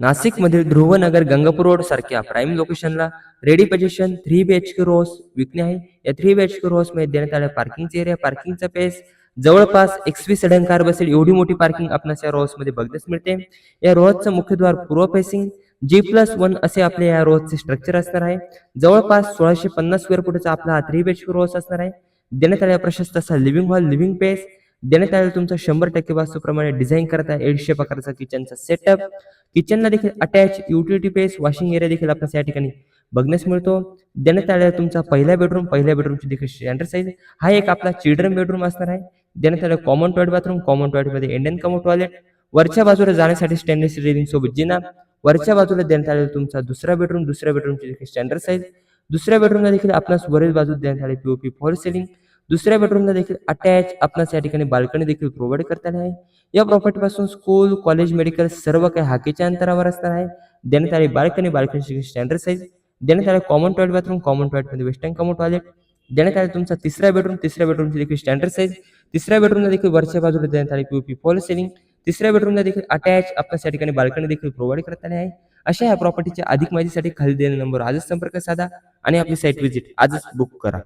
नाशिकमधील ध्रुवनगर गंगापूर रोड सारख्या प्राईम लोकेशनला रेडी पोझिशन 3 BHK रोज विकणे आहे. या 3 BHK रोज मध्ये देण्यात आलेल्या पार्किंगचा एरिया, पार्किंगचा पेस जवळपास 21 सडन कार बसेल एवढी मोठी पार्किंग आपणास या रोज मध्ये बघण्यास मिळते. या रोजचं मुख्यद्वार पूर्व फेसिंग G+1 असे आपले या रोजचे स्ट्रक्चर असणार आहे. जवळपास 1650 स्क्वेअर फुटचा आपला हा 3 BHK रोज असणार आहे. देण्यात आलेला प्रशस्त असा लिव्हिंग हॉल, लिव्हिंग पेस देण्यात आलेला तुमचा 100% वास्तूप्रमाणे डिझाईन करता एल शेप आकाराचा किचनचा सेटअप. किचनला देखील अटॅच युटिलिटी पेस, वॉशिंग एरिया देखील आपल्याला या ठिकाणी बघण्यास मिळतो. देण्यात आलेला तुमचा पहिल्या बेडरूमची देखील स्टँडर्ड साईज हा एक आपला चिल्ड्रन बेडरूम असणार आहे. देण्यात आलेला कॉमन टॉयलेट बाथरूम, कॉमन टॉयलेटमध्ये इंडियन कॉमन टॉयलेट, वरच्या बाजूला जाण्यासाठी स्टेनलेस रेलिंग सोबत जिना. वरच्या बाजूला देण्यात आलेला तुमचा दुसऱ्या बेडरूमची देखील स्टँडर्ड साईज. दुसऱ्या बेडरूमला देखील आपल्यास वरील बाजूला देण्यात आले पीओपी फॉल सिलिंग. दुसऱ्या बेडरूमला देखील अटॅच आपल्यास या ठिकाणी बाल्कनी देखील प्रोव्हाइड करता आली आहे. या प्रॉपर्टी पासून स्कूल, कॉलेज, मेडिकल सर्व काही हाकेच्या अंतरावर असणार आहे. देण्यात आली बाल्कनीची स्टँडर्ड साईज. देण्यात आले कॉमन टॉयलेट बाथरूम, कॉमन टॉयलेटमध्ये वेस्टर्न कॉमन टॉयलेट. देण्यात आले तुमचा तिसऱ्या बेडरूमची देखील स्टँडर्ड साईज. तिसऱ्या बेडरूमला देखील वरच्या बाजूला देण्यात आली पीओपी फॉल सिलिंग. तिसऱ्या बेडरूमला देखील अटॅच आपल्यास या ठिकाणी बाल्कनी देखील प्रोव्हाइड करता आली आहे. अशा या प्रॉपर्टीच्या अधिक माहितीसाठी खाली दिलेल्या नंबरवर आजच संपर्क साधा आणि आपली साईट व्हिजिट आजच बुक करा.